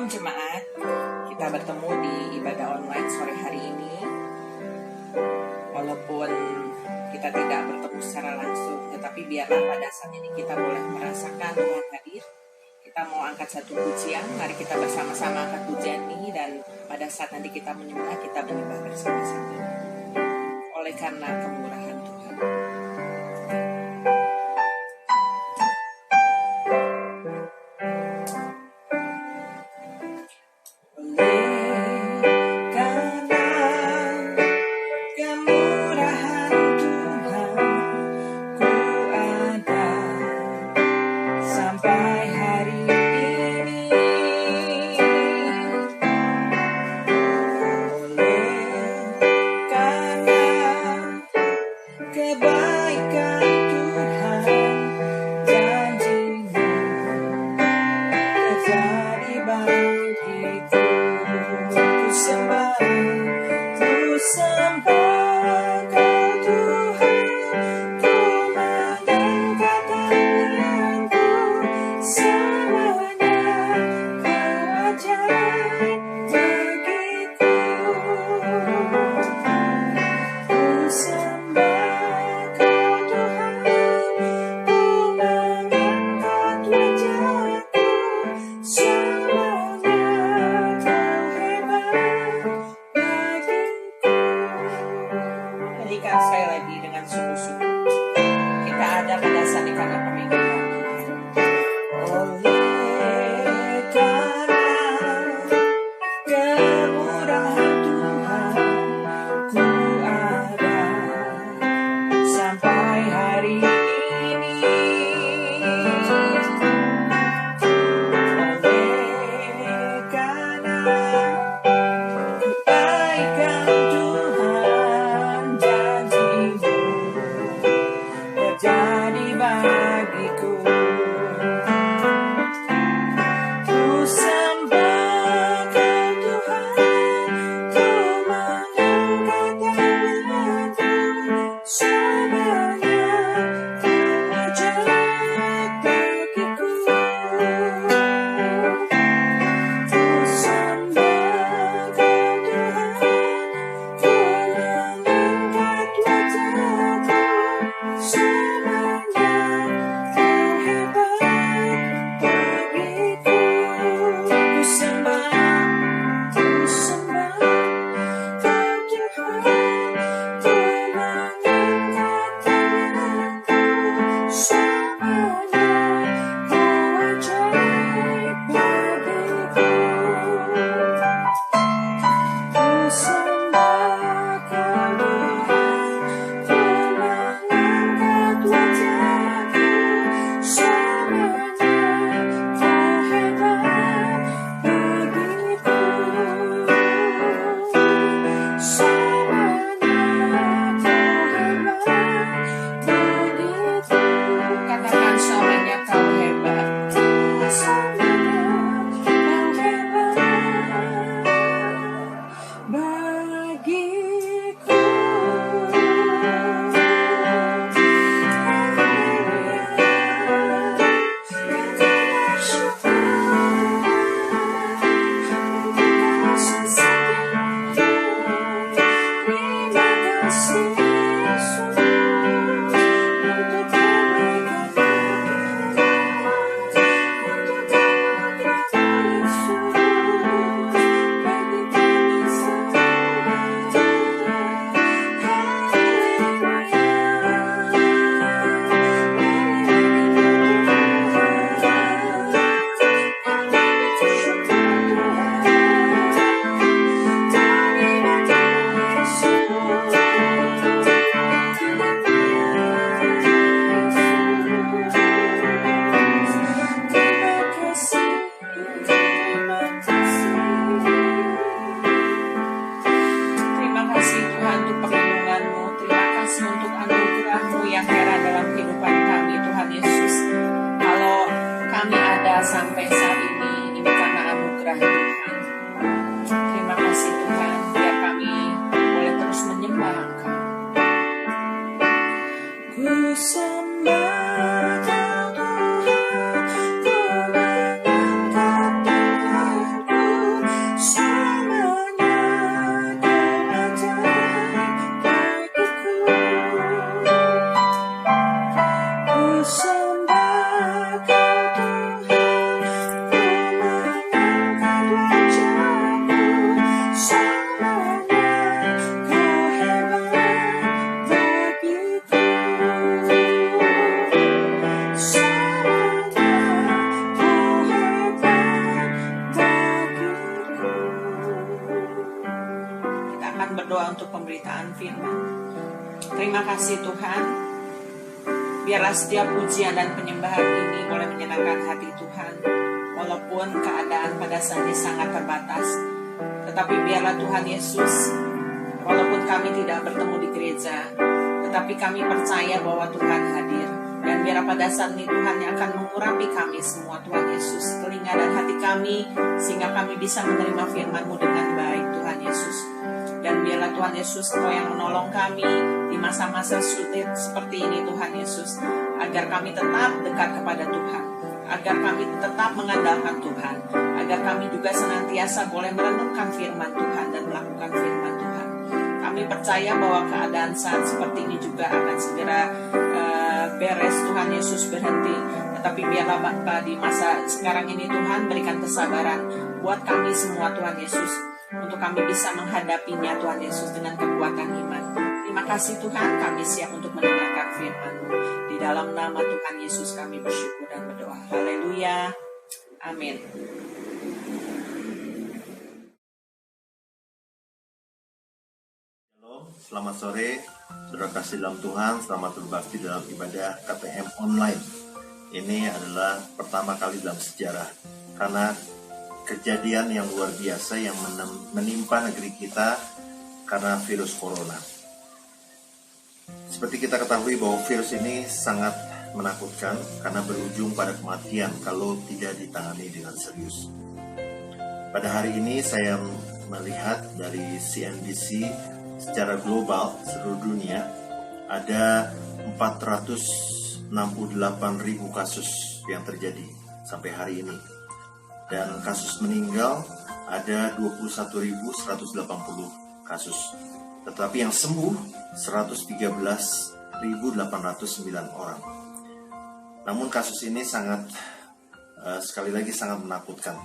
Shalom jemaat, kita bertemu di ibadah online sore hari ini. Walaupun kita tidak bertemu secara langsung, tetapi biarlah pada saat ini kita boleh merasakan Tuhan hadir. Kita mau angkat satu pujian, mari kita bersama-sama angkat pujian ini. Dan pada saat nanti kita menyembah bersama-sama. Oleh karena kemurahan Tuhan. Sekali lagi dengan sungguh-sungguh kita ada pada saat ini karena pemilihan Tuhan. Oleh karena kemurahan Tuhan, ku ada sampai hari ini. Oleh karena kebaikan Tuhan, jadi bagiku, ku sembah Kau Tuhan, ku mengangkat tanganku, semuanya Kau ajaib bagiku. Ku sembah Kau Tuhan, ku mengangkat wajahku, sampai saat ini karena anugerah Tuhan. Terima kasih Tuhan, biar kami boleh terus menyembah Engkau. Ku sembah Kau Tuhan, ku mengangkat tanganku, firman. Terima kasih Tuhan. Biarlah setiap pujian dan penyembahan ini boleh menyenangkan hati Tuhan. Walaupun keadaan pada saat ini sangat terbatas, tetapi biarlah Tuhan Yesus, walaupun kami tidak bertemu di gereja, tetapi kami percaya bahwa Tuhan hadir. Dan biarlah pada saat ini Tuhan yang akan mengurapi kami semua, Tuhan Yesus, telinga dan hati kami, sehingga kami bisa menerima firman-Mu dengan baik, Tuhan Yesus. Dan biarlah Tuhan Yesus Engkau yang menolong kami di masa-masa sulit seperti ini, Tuhan Yesus, agar kami tetap dekat kepada Tuhan, agar kami tetap mengandalkan Tuhan, agar kami juga senantiasa boleh merenungkan firman Tuhan dan melakukan firman Tuhan. Kami percaya bahwa keadaan saat seperti ini juga akan segera beres, Tuhan Yesus, berhenti. Tetapi biarlah Bapa di masa sekarang ini Tuhan berikan kesabaran buat kami semua, Tuhan Yesus, untuk kami bisa menghadapinya, Tuhan Yesus, dengan kekuatan iman. Terima kasih Tuhan, kami siap untuk mendengarkan firman-Mu. Di dalam nama Tuhan Yesus kami bersyukur dan berdoa. Haleluya. Amin. Selamat sore, saudara kasih dalam Tuhan. Selamat berbakti dalam ibadah KTM online. Ini adalah pertama kali dalam sejarah, karena kejadian yang luar biasa yang menimpa negeri kita karena virus corona. Seperti kita ketahui bahwa virus ini sangat menakutkan karena berujung pada kematian kalau tidak ditangani dengan serius. Pada hari ini saya melihat dari CNBC, secara global, seluruh dunia, ada 468.000 kasus yang terjadi sampai hari ini. Dan kasus meninggal ada 21.180 kasus. Tetapi yang sembuh 113.809 orang. Namun kasus ini sekali lagi sangat menakutkan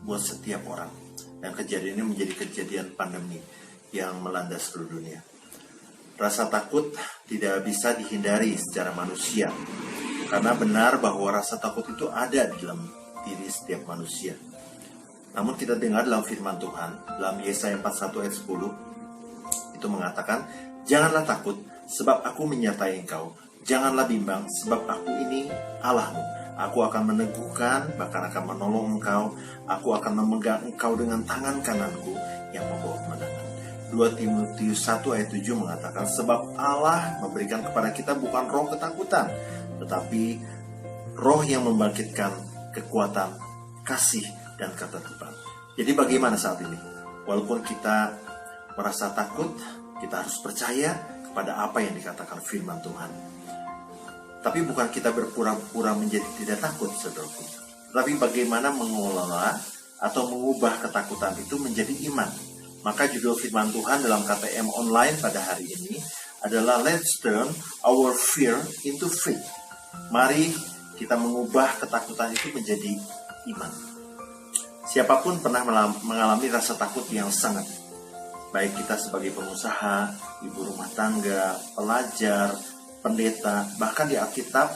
buat setiap orang. Dan kejadian ini menjadi kejadian pandemi yang melanda seluruh dunia. Rasa takut tidak bisa dihindari secara manusia, karena benar bahwa rasa takut itu ada di dalam diri setiap manusia. Namun kita dengar dalam firman Tuhan, dalam Yesaya 41 ayat 10, itu mengatakan, "Janganlah takut, sebab aku menyertai engkau. Janganlah bimbang, sebab aku ini Allahmu. Aku akan meneguhkan, bahkan akan menolong engkau. Aku akan memegang engkau dengan tangan kananku yang membawa kemenangan." 2 Timotius 1 ayat 7 mengatakan, "Sebab Allah memberikan kepada kita bukan roh ketakutan, tetapi roh yang membangkitkan kekuatan, kasih, dan ketertiban." Jadi bagaimana saat ini? Walaupun kita merasa takut, kita harus percaya kepada apa yang dikatakan firman Tuhan. Tapi bukan kita berpura-pura menjadi tidak takut, saudaraku. Tapi bagaimana mengelola atau mengubah ketakutan itu menjadi iman. Maka judul firman Tuhan dalam KTM online pada hari ini adalah Let's Turn Our Fear into Faith. Mari kita mengubah ketakutan itu menjadi iman. Siapapun pernah mengalami rasa takut yang sangat. Baik kita sebagai pengusaha, ibu rumah tangga, pelajar, pendeta, bahkan di Alkitab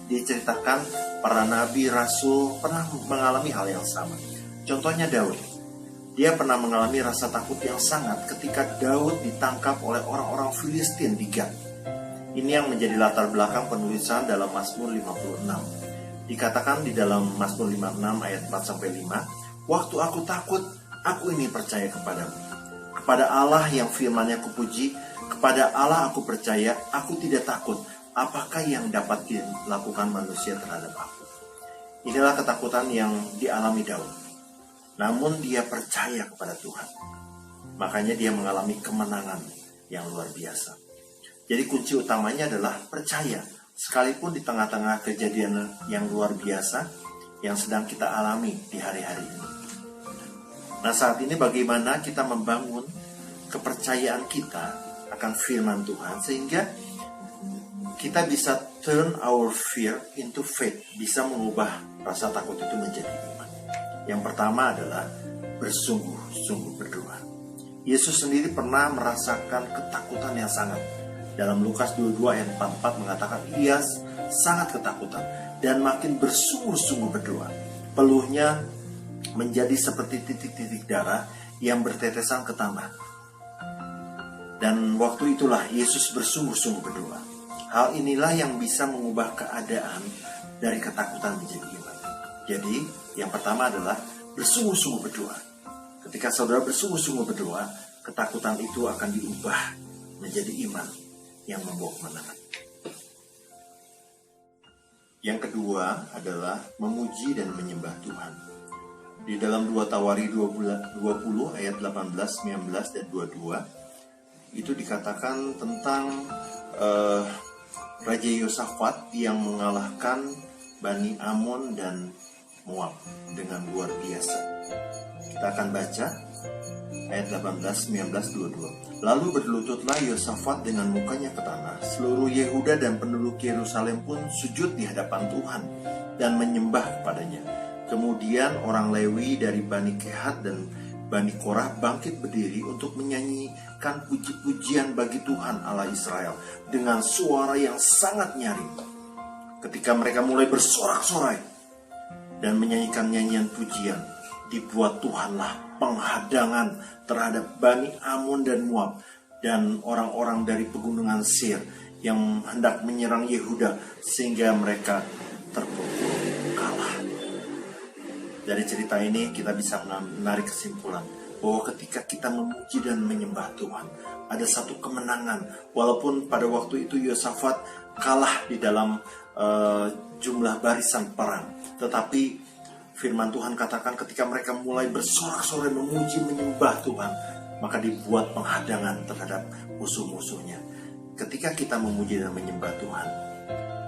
diceritakan para nabi, rasul pernah mengalami hal yang sama. Contohnya Daud. Dia pernah mengalami rasa takut yang sangat ketika Daud ditangkap oleh orang-orang Filistin di Gat. Ini yang menjadi latar belakang penulisan dalam Mazmur 56. Dikatakan di dalam Mazmur 56 ayat 4-5, "Waktu aku takut, aku ini percaya kepadamu. Kepada Allah yang firman-Nya kupuji, kepada Allah aku percaya, aku tidak takut. Apakah yang dapat dilakukan manusia terhadap aku?" Inilah ketakutan yang dialami Daud. Namun dia percaya kepada Tuhan. Makanya dia mengalami kemenangan yang luar biasa. Jadi kunci utamanya adalah percaya. Sekalipun di tengah-tengah kejadian yang luar biasa yang sedang kita alami di hari-hari ini. Nah, saat ini bagaimana kita membangun kepercayaan kita akan firman Tuhan sehingga kita bisa turn our fear into faith, bisa mengubah rasa takut itu menjadi iman. Yang pertama adalah bersungguh-sungguh berdoa. Yesus sendiri pernah merasakan ketakutan yang sangat. Dalam Lukas 22 ayat 44 mengatakan ia sangat ketakutan dan makin bersungguh-sungguh berdoa. Peluhnya menjadi seperti titik-titik darah yang bertetesan ke tanah. Dan waktu itulah Yesus bersungguh-sungguh berdoa. Hal inilah yang bisa mengubah keadaan dari ketakutan menjadi iman. Jadi, yang pertama adalah bersungguh-sungguh berdoa. Ketika saudara bersungguh-sungguh berdoa, ketakutan itu akan diubah menjadi iman yang membawa kemenangan. Yang kedua adalah memuji dan menyembah Tuhan. Di dalam 2 Tawari 20 ayat 18, 19, dan 22, itu dikatakan tentang Raja Yosafat yang mengalahkan Bani Amon dan Moab dengan luar biasa. Kita akan baca ayat 18, 19, 22. Lalu berlututlah Yosafat dengan mukanya ke tanah. Seluruh Yehuda dan penduduk Yerusalem pun sujud di hadapan Tuhan dan menyembah kepadanya. Kemudian orang Lewi dari Bani Kehat dan Bani Korah bangkit berdiri untuk menyanyikan puji-pujian bagi Tuhan Allah Israel dengan suara yang sangat nyaring. Ketika mereka mulai bersorak-sorai dan menyanyikan nyanyian pujian, dibuat Tuhanlah penghadangan terhadap Bani Amon dan Moab dan orang-orang dari pegunungan Seir yang hendak menyerang Yehuda sehingga mereka terpukul kalah. Dari cerita ini kita bisa menarik kesimpulan bahwa ketika kita memuji dan menyembah Tuhan, ada satu kemenangan. Walaupun pada waktu itu Yosafat kalah di dalam jumlah barisan perang, tetapi firman Tuhan katakan ketika mereka mulai bersorak-sorai memuji menyembah Tuhan, maka dibuat penghadangan terhadap musuh-musuhnya. Ketika kita memuji dan menyembah Tuhan,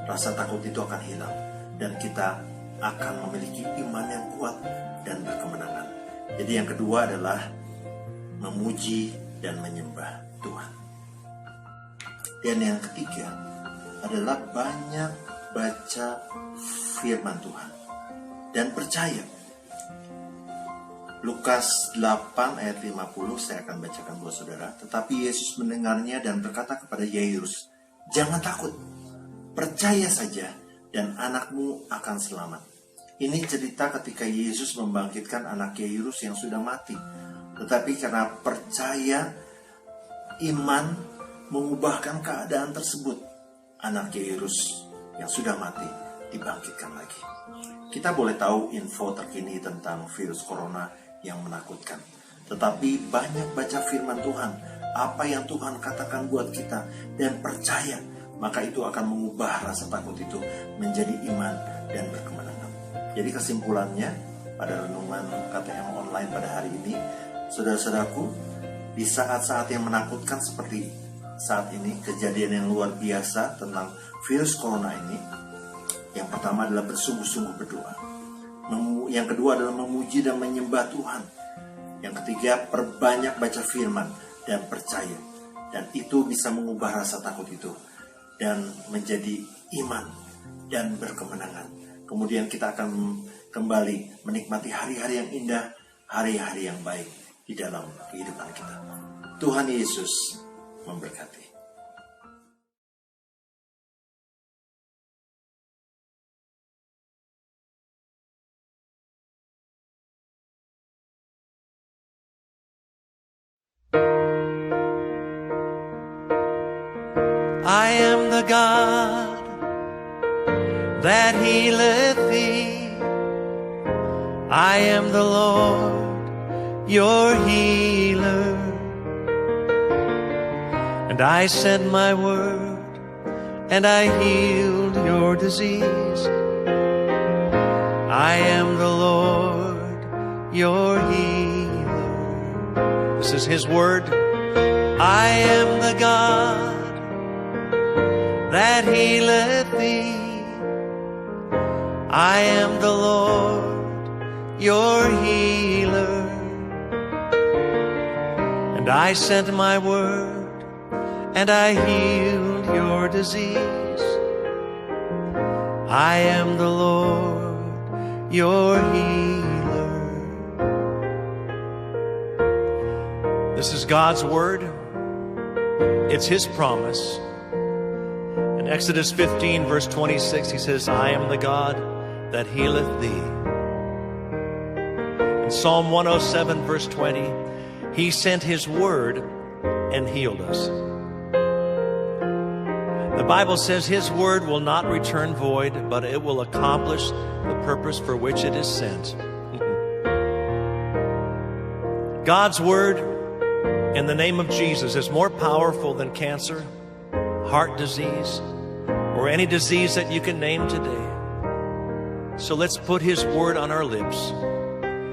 rasa takut itu akan hilang dan kita akan memiliki iman yang kuat dan berkemenangan. Jadi yang kedua adalah memuji dan menyembah Tuhan. Dan yang ketiga adalah banyak baca firman Tuhan dan percaya. Lukas 8 ayat 50 saya akan bacakan buat saudara. Tetapi Yesus mendengarnya dan berkata kepada Yairus, "Jangan takut, percaya saja dan anakmu akan selamat." Ini cerita ketika Yesus membangkitkan anak Yairus yang sudah mati. Tetapi karena percaya, iman mengubahkan keadaan tersebut. Anak Yairus yang sudah mati dibangkitkan lagi. Kita boleh tahu info terkini tentang virus corona yang menakutkan. Tetapi banyak baca firman Tuhan, apa yang Tuhan katakan buat kita, dan percaya, maka itu akan mengubah rasa takut itu menjadi iman dan berkemenangan. Jadi kesimpulannya pada renungan KTM online pada hari ini, saudara-saudaraku, di saat-saat yang menakutkan seperti saat ini, kejadian yang luar biasa tentang virus corona ini, yang pertama adalah bersungguh-sungguh berdoa. Yang kedua adalah memuji dan menyembah Tuhan. Yang ketiga, perbanyak baca firman dan percaya. Dan itu bisa mengubah rasa takut itu dan menjadi iman dan berkemenangan. Kemudian kita akan kembali menikmati hari-hari yang indah, hari-hari yang baik di dalam kehidupan kita. Tuhan Yesus memberkati. I am the God that healeth thee. I am the Lord, your healer. And I sent my word, and I healed your disease. I am the Lord, your healer. This is his word. I am the God that healeth thee. I am the Lord, your healer. And I sent my word, and I healed your disease. I am the Lord, your healer. This is God's word. It's his promise. In Exodus 15, verse 26, he says, I am the God that healeth thee. In Psalm 107, verse 20, he sent his word and healed us. The Bible says His word will not return void, but it will accomplish the purpose for which it is sent. God's word in the name of Jesus is more powerful than cancer, heart disease, or any disease that you can name today. So let's put His word on our lips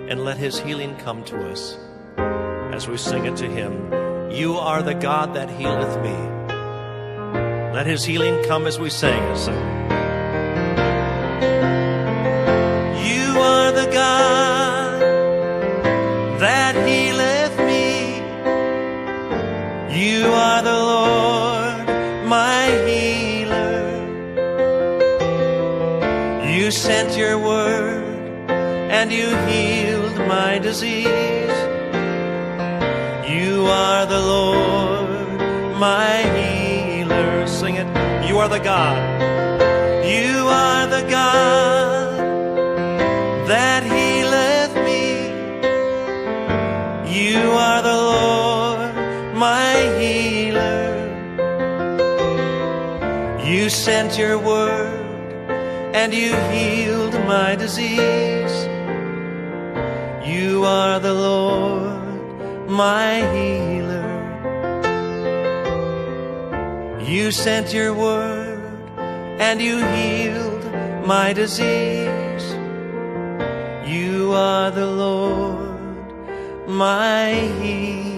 and let His healing come to us as we sing it to Him. You are the God that healeth me. Let His healing come as we sing this song. You are the God that healeth me. You are the Lord, my healer. You sent your word and you healed my disease. You are the Lord, my healer. Sing it. You are the God. You are the God that healeth me. You are the Lord, my healer. You sent your word and you healed my disease. You are the Lord, my healer. You sent your word and you healed my disease. You are the Lord, my healer.